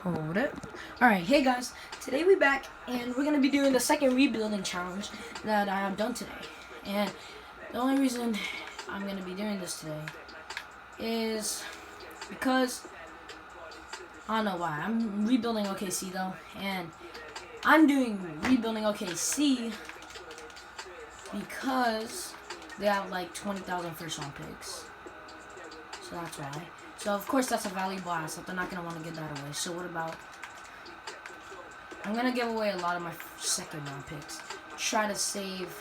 Hold it. Alright, hey guys. Today we back and we're going to be doing the second rebuilding challenge that I have done today. And the only reason I'm going to be doing this today is because I don't know why. I'm rebuilding OKC though, and I'm doing rebuilding OKC because they have like 20,000 first round picks. So that's why. So of course that's a valuable asset. They're not gonna want to give that away. So what about? I'm gonna give away a lot of my second round picks. Try to save.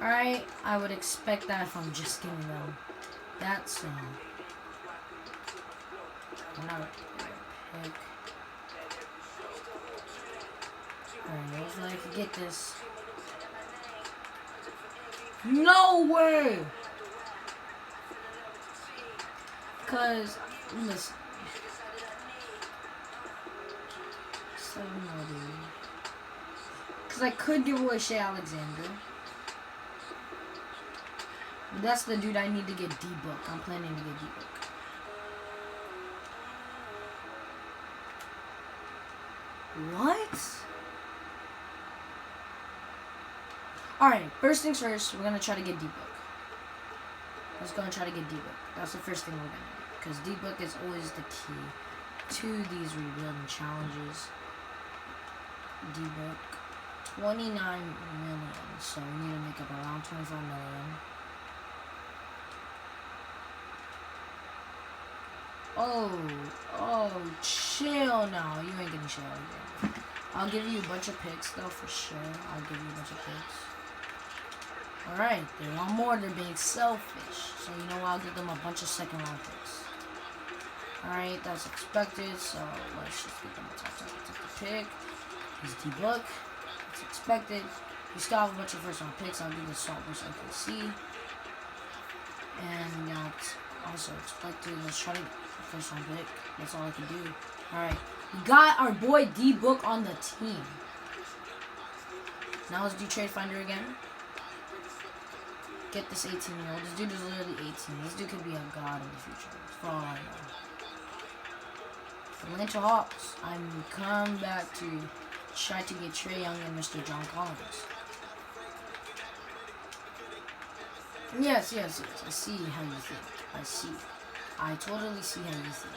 Alright, I would expect that if I'm just giving them that. So I'm not gonna pick. Alright, hopefully I can get this. No way! Cause listen, cause I could give away Shea Alexander, but that's the dude I need to get D-Book. I'm planning to get D-Book. What? Alright, first things first, we're gonna try to get D-Book. Let's go and try to get D-Book. That's the first thing we're gonna do. Because D-Book is always the key to these rebuilding challenges. D-Book, 29 million. So we need to make up around 25 million. Oh, chill now. You ain't getting shit out of here. I'll give you a bunch of picks though, for sure. I'll give you a bunch of picks. Alright, they want more, they're being selfish. So you know what, I'll give them a bunch of second round picks. Alright, that's expected, so let's just get them a top pick. He's D-Book. It's expected. We still have a bunch of first round picks. I'll do the Salt versus OKC. And that's also expected. Let's try to get the first round pick. That's all I can do. Alright, we got our boy D-Book on the team. Now let's do Trade Finder again. Get this 18-year-old. This dude is literally 18. This dude could be a god in the future. For all I know. Atlanta Hawks. I'm come back to try to get Trae Young and Mr. John Collins. Yes. I see how you think. I totally see how you think.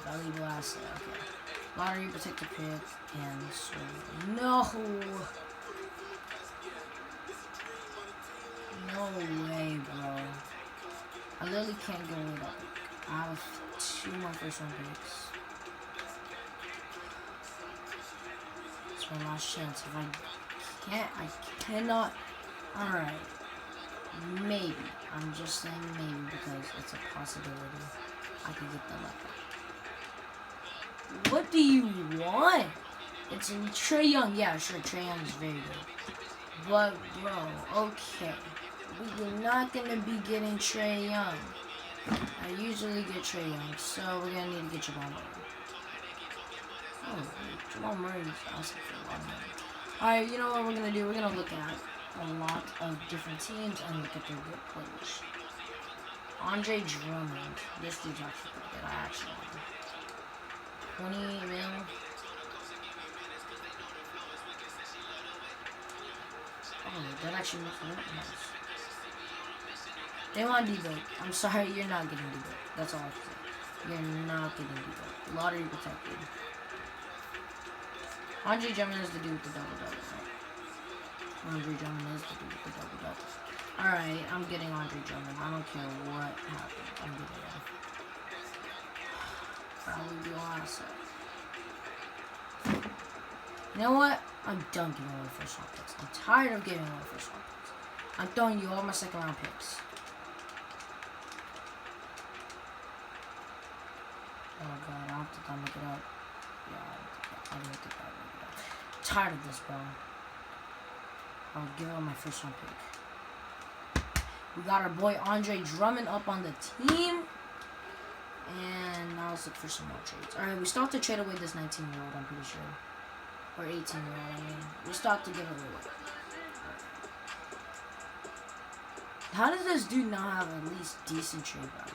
Valuable asset. Okay. Lottery protected pick and so no. No way, bro. I literally can't go with that. I have 2 more first round picks. It's my last chance. If I cannot. Alright. Maybe. I'm just saying maybe because it's a possibility. I could get them like that. What do you want? It's in Trae Young. Yeah, sure. Trae Young is very good. But, bro, okay. We're not going to be getting Trae Young. I usually get Trae Young, so we're going to need to get Jamal Murray. Oh, Jamal Murray is asking for a lot of money. Alright, you know what we're going to do? We're going to look at a lot of different teams and look at their good players. Andre Drummond. This dude's actually pretty good. I actually want him. 20 mil. Oh, that actually looks really nice. They want D-Book. I'm sorry, you're not getting D-Book. That's all I can say. You're not getting D-Book. Lottery protected. Andre Drummond is the dude with the double-double, right? Andre Drummond is the dude with the double-double. Alright, I'm getting Andre Drummond. I don't care what happens. I'm getting him. Probably the asset. You know what? I'm done giving away first round picks. I'm tired of giving away first round picks. I'm throwing you all my second round picks. Oh god, I have to look it up. Yeah, I don't think I look it up. I'm tired of this, bro. I'll give away my first round pick. We got our boy Andre Drummond up on the team. And now let's look for some more trades. Alright, we still have to trade away this 19-year-old, I'm pretty sure. Or 18-year-old, I mean. We still have to give it away. How does this dude not have at least decent trade value?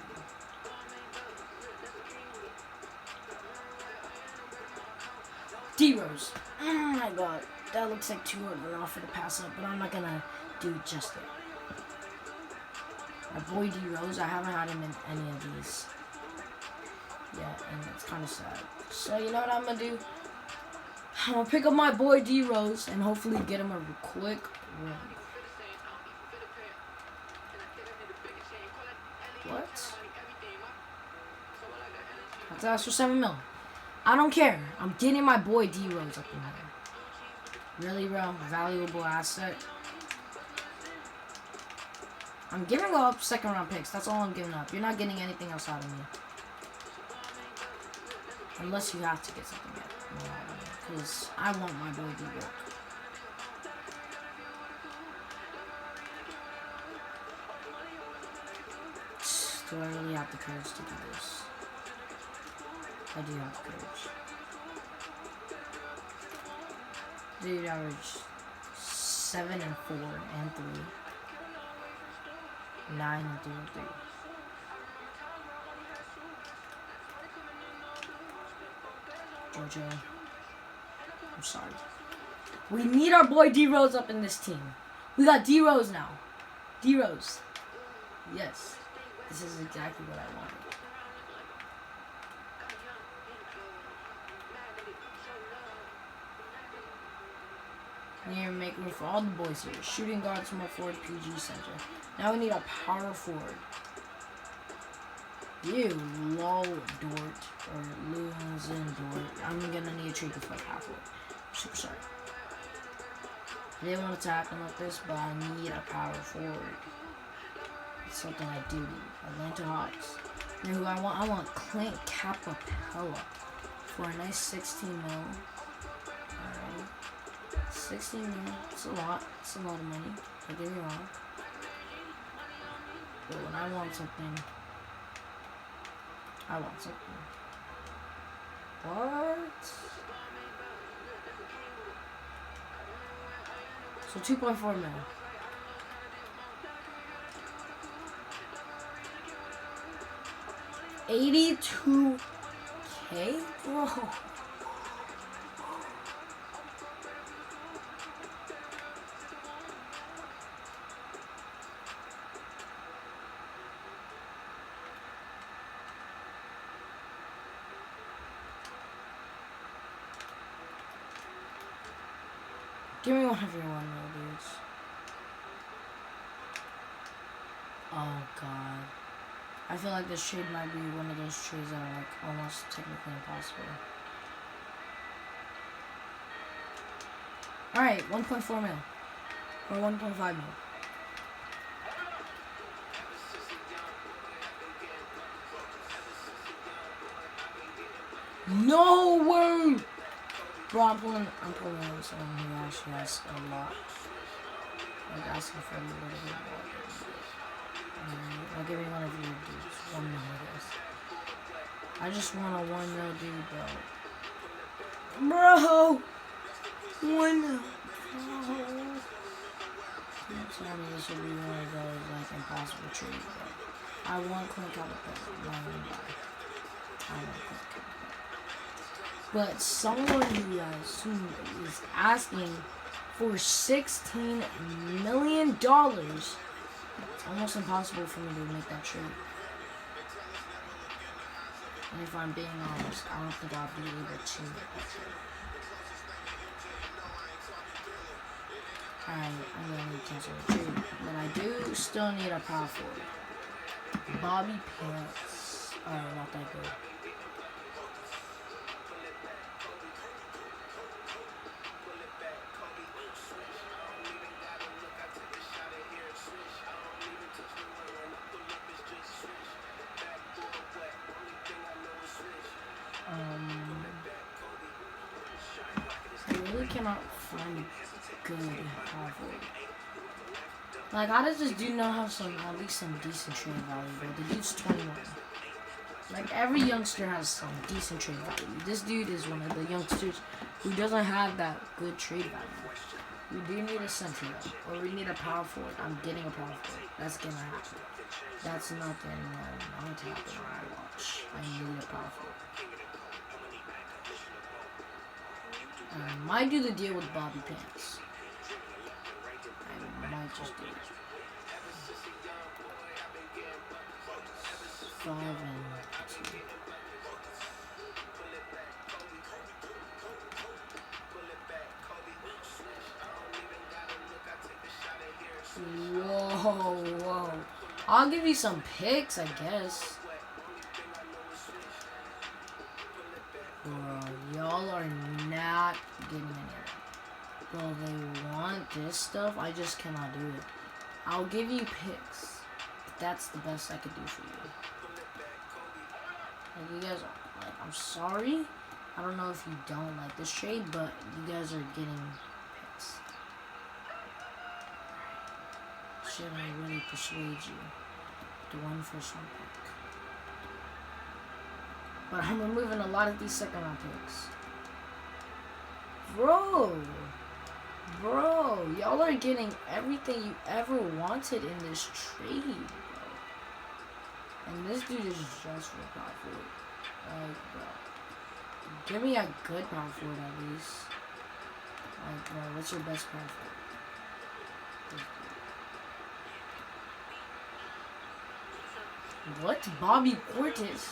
D-Rose. Oh my god. That looks like too hard of an offer to pass up, but I'm not gonna do it just yet. My boy D-Rose, I haven't had him in any of these yet, and it's kind of sad. So you know what I'm gonna do? I'm gonna pick up my boy D-Rose and hopefully get him a quick run. What? I have to ask for 7 mil. I don't care. I'm getting my boy D-Rose up in here. Really, bro? Valuable asset. I'm giving up second round picks. That's all I'm giving up. You're not getting anything else out of me. Unless you have to get something out of me. Because I want my boy D-Rose. Do I really have the courage to do this? I do have the courage. Dude averaged 7 and 4 and 3. 9 and 3 and 3. Jojo. I'm sorry. We need our boy D-Rose up in this team. We got D-Rose now. D-Rose. Yes. This is exactly what I wanted. Need to make room for all the boys here. Shooting guard, small forward, PG center. Now we need a power forward. You low Dort or losing Dort. I'm gonna need a trade for a power forward. Super sorry. I didn't want to tackle like this, but I need a power forward. It's something I do need. Atlanta Hawks. You know who I want? I want Clint Capella for a nice 16 mil. Alright. 16 mil. It's a lot. It's a lot of money. Don't get me wrong. But when I want something, I want something. What? So 2.4 mil. $82K? Bro. Give me whatever you want, dudes. Oh god. I feel like this trade might be one of those trades that are like almost technically impossible. Alright, 1.4 mil. Or 1.5 mil. No way! Bro, I'm pulling someone who actually has a lot. Like asking for a little bit more. I'll give you one of your dudes. 1 mil, I guess. I just want a 1 mil dude, bro. 1 mil. Don't tell me this will be one of those like impossible trades, bro. I want Clint Capella. I want Clint Capella. But someone who is asking for $16 million, it's almost impossible for me to make that trade. And if I'm being honest, I don't think I'll be able to make that trade. Alright, I'm gonna need to cancel the trade. But I do still need a power forward. Bobby Pants. Alright, not that good. I really cannot find a good power forward. Like, how does this dude not have at least some decent trade value, bro? The dude's 21. Like, every youngster has some decent trade value. This dude is one of the youngsters who doesn't have that good trade value. We do need a center, or we need a power forward. I'm getting a power forward. That's gonna happen. That's nothing not to happen when I watch. I need a power forward. I might do the deal with Bobby Pants. I might just do it. 5 and 2. Whoa. I'll give you some picks, I guess. Bro, y'all are not getting any. Bro, they want this stuff. I just cannot do it. I'll give you picks. That's the best I could do for you. Like, you guys, like, I'm sorry. I don't know if you don't like this trade, but you guys are getting picks. Should I really persuade you to one first round pick? But I'm removing a lot of these second round picks. Bro, y'all are getting everything you ever wanted in this trade, bro. And this dude is just for power forward. Like, bro, give me a good power forward at least. Like, bro, what's your best power forward? What? Bobby Portis?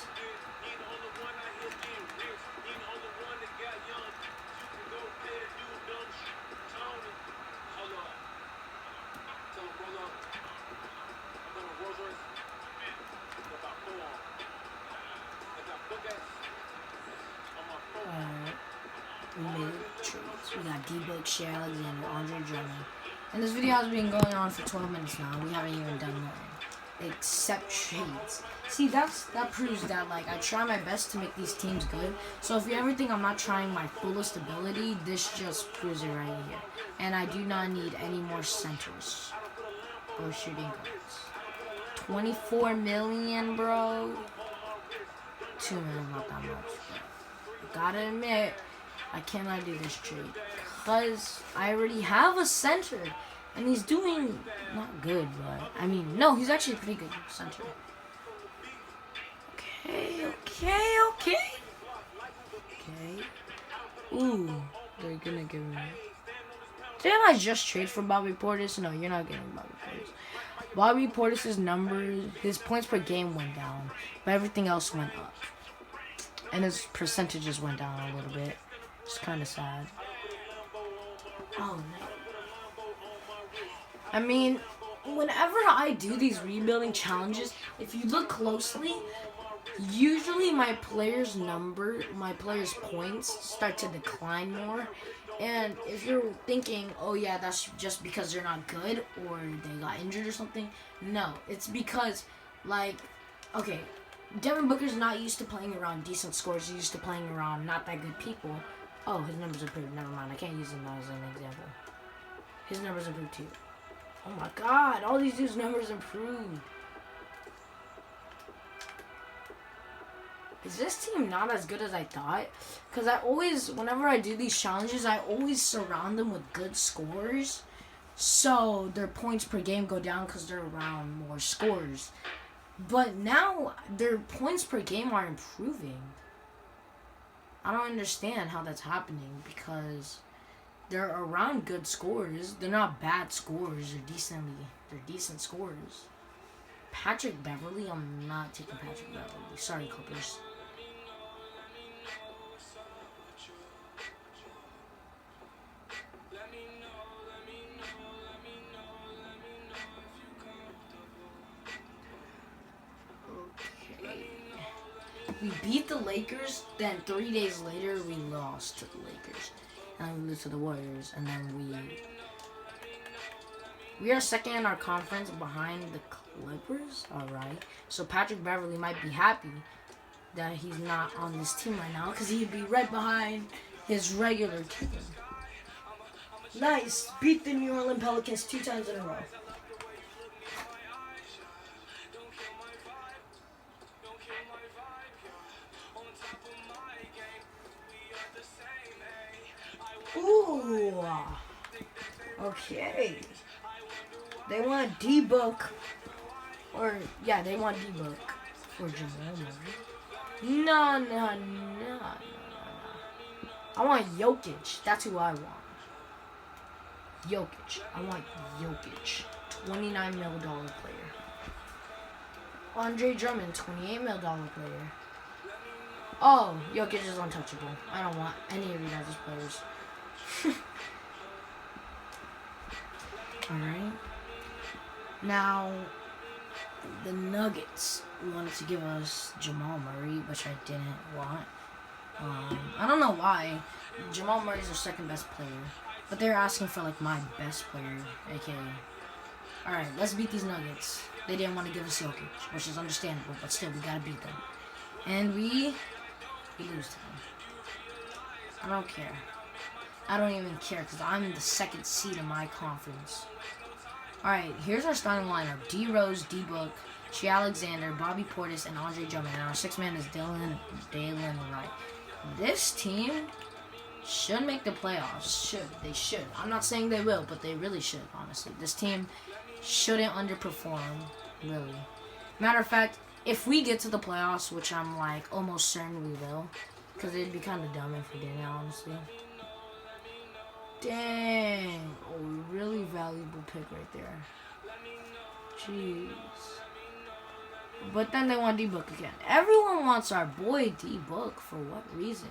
We made trades. We got D-Book, Shea Alexander, Andre Drummond. And this video has been going on for 12 minutes now. We haven't even done nothing except trades. See, that proves that, like, I try my best to make these teams good. So if you ever think I'm not trying my fullest ability, this just proves it right here. And I do not need any more centers or shooting guards. 24 million, bro. 2 million, not that much. But gotta admit, I cannot do this trade because I already have a center. And he's doing not good, but I mean, no, he's actually a pretty good center. Okay. Ooh, they're gonna give me. Didn't I just trade for Bobby Portis? No, you're not getting Bobby Portis. Bobby Portis' numbers, his points per game went down, but everything else went up. And his percentages went down a little bit. It's kind of sad. Oh, no. I mean, whenever I do these rebuilding challenges, if you look closely, usually my players' points start to decline more. And if you're thinking, oh yeah, that's just because they're not good or they got injured or something, no, it's because, like, okay, Devin Booker's not used to playing around decent scores. He's used to playing around not that good people. Oh, his numbers improved. Never mind. I can't use him as an example. His numbers improved too. Oh my god, all these dudes' numbers improved. Is this team not as good as I thought? Because whenever I do these challenges, I always surround them with good scores. So their points per game go down because they're around more scores. But now their points per game are improving. I don't understand how that's happening because they're around good scores. They're not bad scores. They're decent scores. Patrick Beverly? I'm not taking Patrick Beverly. Sorry, Clippers. Okay. We beat the Lakers, then 3 days later we lost to the Lakers. And we lose to the Warriors, and then we are second in our conference behind the Clippers. Alright. So Patrick Beverly might be happy that he's not on this team right now because he'd be right behind his regular team. Nice. Beat the New Orleans Pelicans 2 times in a row. Ooh. Okay. They want D-Book. Or, yeah, they want D-Book for Jamal Murray. No. I want Jokic. That's who I want. Jokic. I want Jokic. $29 million player. Andre Drummond, $28 million player. Oh, Jokic is untouchable. I don't want any of you guys' players. Alright. Now, the Nuggets wanted to give us Jamal Murray, which I didn't want. I don't know why. Jamal Murray's their second best player. But they're asking for, like, my best player, aka. Alright, let's beat these Nuggets. They didn't want to give us Jokic, which is understandable, but still, we gotta beat them. And we lose to them. I don't care. I don't even care, because I'm in the second seed in my conference. Alright, here's our starting lineup. D. Rose, D. Book, Shea Alexander, Bobby Portis, and Andre Drummond. And our sixth man is Dalen Wright. This team should make the playoffs. They should. I'm not saying they will, but they really should, honestly. This team shouldn't underperform, really. Matter of fact, if we get to the playoffs, which I'm, like, almost certain we will, because it'd be kind of dumb if we didn't, honestly. Dang. Oh, really valuable pick right there. Jeez. But then they want D-Book again. Everyone wants our boy D-Book. For what reason?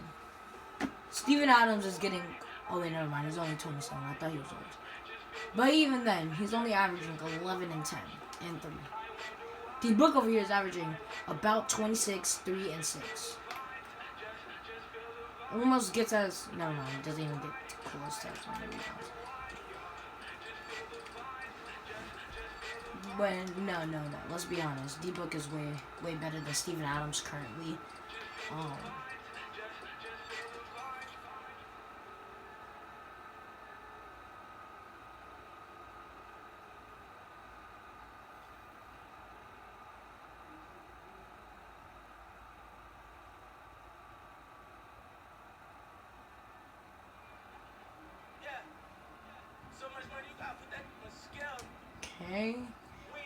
Steven Adams is getting... Oh, wait, never mind. He's only 27. I thought he was old. But even then, he's only averaging 11 and 10 and 3. D-Book over here is averaging about 26, 3, and 6. Almost gets as... Never mind. It doesn't even get close to as many rebounds. But no. Let's be honest. D-Book is way better than Steven Adams currently. Okay.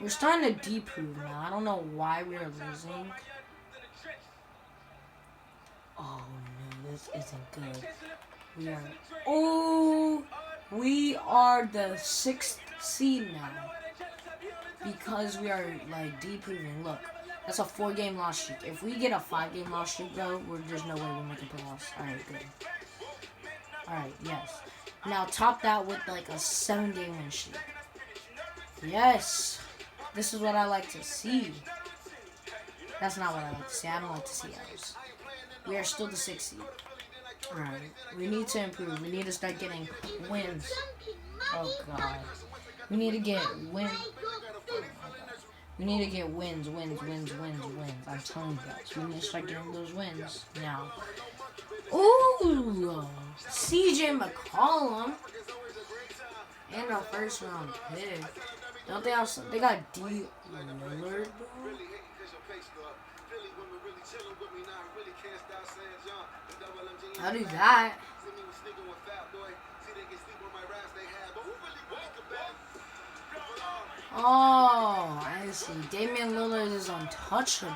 We're starting to deprove now. I don't know why we are losing. Oh no, this isn't good. We are the 6th seed now. Because we are like deproving. Look, that's a 4-game loss streak. If we get a 5-game loss streak though, there's no way we're making playoffs. Alright, good. Alright, yes. Now top that with like a 7-game win streak. Yes. This is what I like to see. That's not what I like to see. I don't like to see ours. We are still the 6th seed. Alright. We need to improve. We need to start getting wins. Oh god. We need to get wins. We need to get wins. I'm telling you guys. We need to start getting those wins now. Ooh! CJ McCollum. And our first round pick. Don't they also... They got D. Lillard. How do that? Oh, I see. Damian Lillard is untouchable.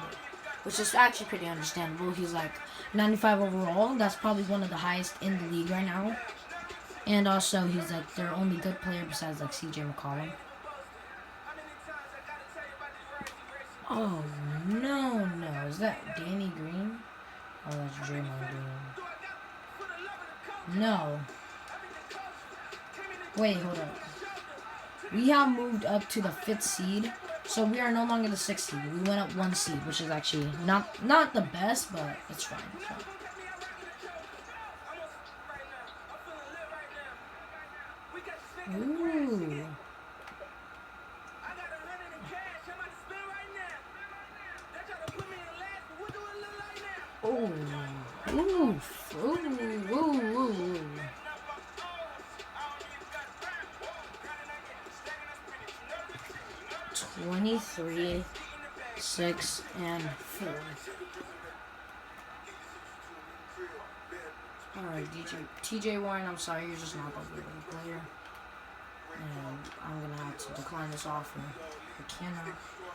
Which is actually pretty understandable. He's like 95 overall. That's probably one of the highest in the league right now. And also, he's like their only good player besides like CJ McCollum. Oh, no. Is that Danny Green? Oh, that's Draymond Green. No. Wait, hold up. We have moved up to the 5th seed. So we are no longer the 6th seed. We went up 1 seed, which is actually not the best, but it's fine. Ooh. Ooh. 23, 6, and 4. Alright, TJ Warren, I'm sorry, you're just not that good of a player. And I'm gonna have to decline this offer.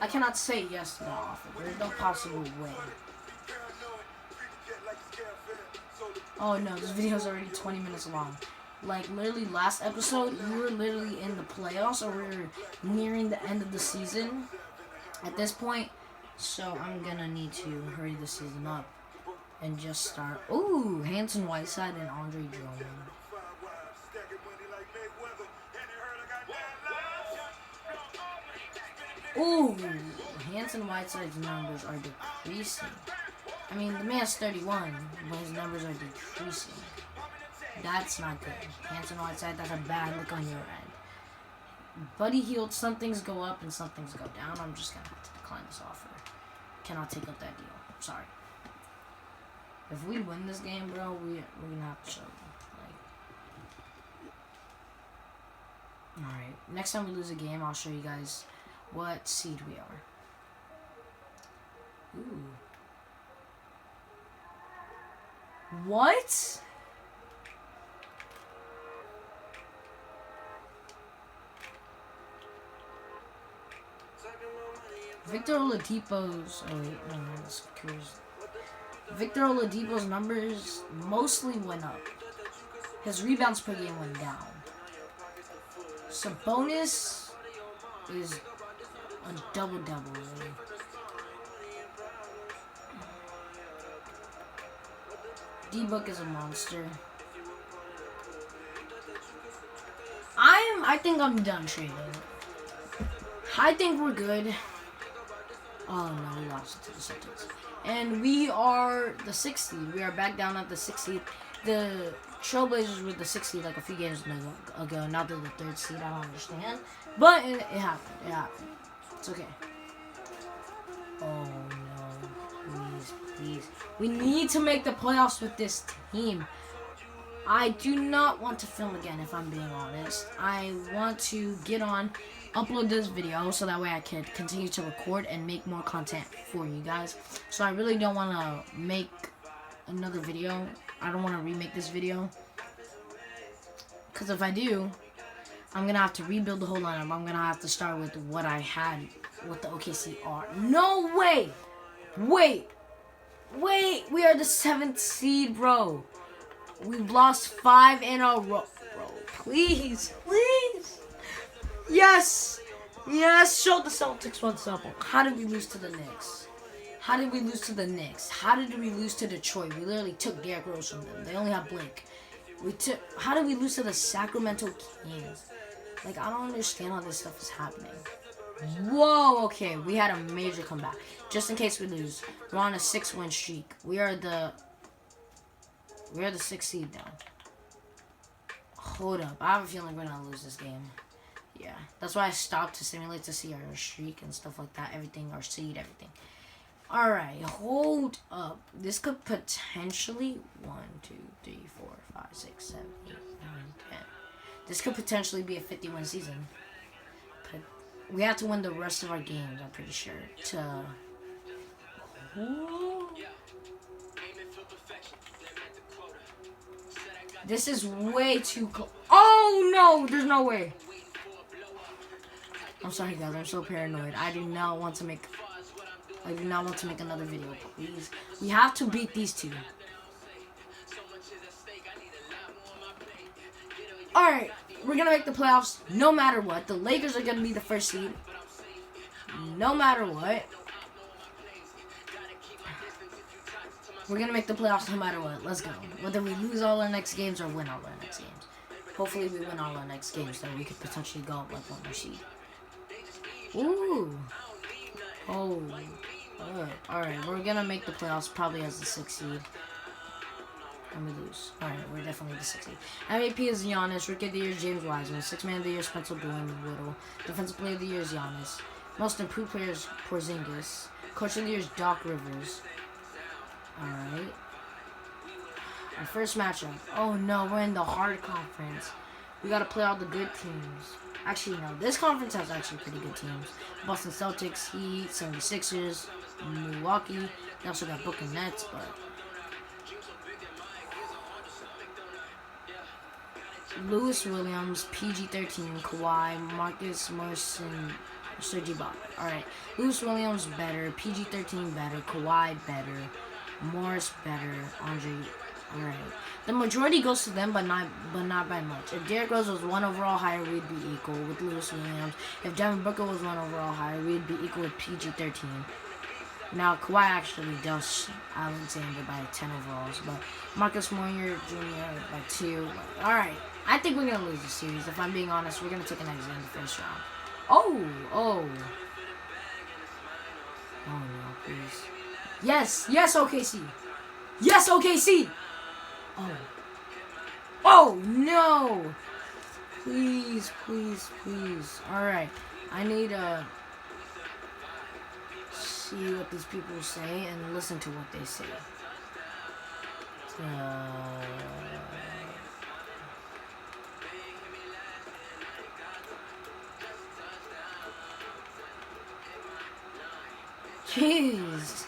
I cannot say yes to that offer. There's no possible way. Oh no, this video is already 20 minutes long. Like, literally, last episode, we were literally in the playoffs, or we were nearing the end of the season at this point. So, I'm gonna need to hurry the season up and just start. Ooh, Hanson Whiteside and Andre Drummond. Ooh, Hanson Whiteside's numbers are decreasing. I mean, the man's 31, but his numbers are decreasing. That's not good. Hanson Whiteside, that's a bad look on your end. Buddy Hield, some things go up and some things go down. I'm just going to have to decline this offer. Cannot take up that deal. Sorry. If we win this game, bro, we're going to have to show them. Like, alright, next time we lose a game, I'll show you guys what seed we are. Ooh. What? Victor Oladipo's. Oh wait, no, that's curious. Victor Oladipo's numbers mostly went up. His rebounds per game went down. Sabonis is a double-double. Really. D-Book is a monster. I think I'm done trading. I think we're good. Oh no, we lost to the Celtics. And we are the 6th seed. We are back down at the 6th seed. The Trailblazers were the 6th seed like a few games ago. Now they're the 3rd seed. I don't understand. But it happened. It happened. It's okay. Oh no. Please, please. We need to make the playoffs with this team. I do not want to film again, if I'm being honest. I want to get on, upload this video, so that way I can continue to record and make more content for you guys. So I really don't want to make another video. I don't want to remake this video. Because if I do, I'm going to have to rebuild the whole lineup. I'm going to have to start with what I had with the OKC are. No way! Wait! Wait! We are the 7th seed, bro. We've lost 5 in a row. Bro, please. Please. Yes. Yes. Show the Celtics what's up. How did we lose to the Knicks? How did we lose to the Knicks? How did we lose to Detroit? We literally took Derrick Rose from them. They only have Blake. How did we lose to the Sacramento Kings? Like, I don't understand how this stuff is happening. Whoa, okay. We had a major comeback. Just in case we lose. We're on a 6-win streak. We are the 6th seed now. Hold up. I have a feeling we're going to lose this game. Yeah. That's why I stopped to simulate to see our streak and stuff like that. Everything, our seed, everything. Alright. Hold up. This could potentially... 1, 2, 3, 4, 5, 6, 7, 8, 9, 10. This could potentially be a 50-win season. But we have to win the rest of our games, I'm pretty sure. This is way too close. Oh no, there's no way. I'm sorry guys, I'm so paranoid. I do not want to make another video, please. We have to beat these two. Alright, we're gonna make the playoffs no matter what. The Lakers are gonna be the 1st seed. No matter what. We're going to make the playoffs no matter what. Let's go. Whether we lose all our next games or win all our next games. Hopefully we win all our next games so we could potentially go up like 1 more seed. Ooh. Oh. Alright, we're going to make the playoffs probably as the 6th seed. And we lose. Alright, we're definitely the 6th seed. MVP is Giannis. Rookie of the Year is James Wiseman. 6th Man of the Year is Spencer Whittle. Defensive Player of the Year is Giannis. Most Improved Player is Porzingis. Coach of the Year is Doc Rivers. Alright. Our first matchup. Oh no, we're in the hard conference. We gotta play all the good teams. Actually, no. This conference has actually pretty good teams. Boston Celtics, Heat, 76ers, Milwaukee. They also got Brooklyn Nets, but... Lewis Williams, PG-13, Kawhi, Marcus Morris, and Serge Ibaka. Alright. Lewis Williams better, PG-13 better, Kawhi better. Morris better, Andre Alright. The majority goes to them, but not by much. If Derrick Rose was 1 overall higher, we'd be equal with Lewis Williams. If Devin Booker was 1 overall higher, we'd be equal with PG-13. Now, Kawhi actually does Alexander by 10 overalls, but Marcus Moyer Jr. by 2. Alright. I think we're going to lose the series. If I'm being honest, we're going to take an exit in the first round. Oh, no, please. Yes, OKC. Yes, OKC. Oh, no. Please. Alright, I need to see what these people say and listen to what they say. Jeez.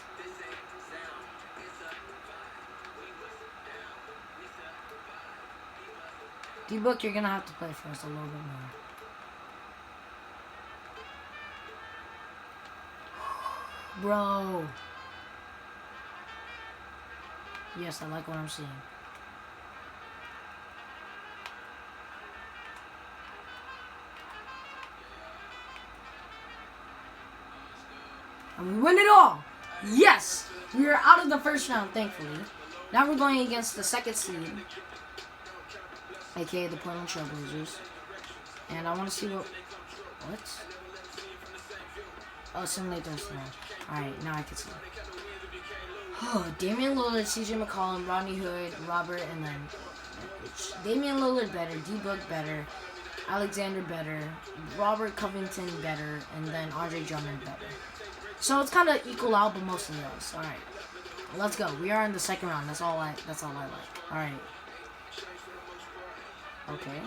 D-Book, you're gonna have to play for us a little bit more. Bro. Yes, I like what I'm seeing. And we win it all! Yes! We are out of the first round, thankfully. Now we're going against the second seed, aka the Portland Trailblazers. And I want to see what... Oh, simulate those now. Alright, now I can see. Oh, Damian Lillard, CJ McCollum, Rodney Hood, Robert, and then... Damian Lillard better, D-Book better, Alexander better, Robert Covington better, and then Andre Drummond better. So it's kind of equal out, but mostly us. All right, let's go. We are in the second round. That's all I like. All right. Okay.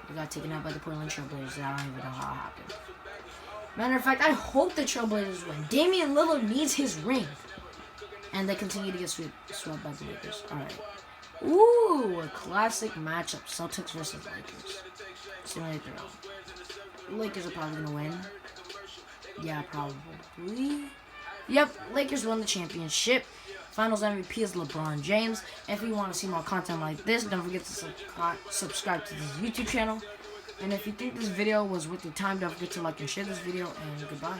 We got taken out by the Portland Trailblazers. I don't even know how it happened. Matter of fact, I hope the Trailblazers win. Damian Lillard needs his ring, and they continue to get swept by the Lakers. All right. Ooh, a classic matchup. Celtics versus Lakers. Simulate the round. Lakers are probably going to win. Yeah, probably. Yep, Lakers won the championship. Finals MVP is LeBron James. If you want to see more content like this, don't forget to subscribe to this YouTube channel. And if you think this video was worth your time, don't forget to like and share this video. And goodbye.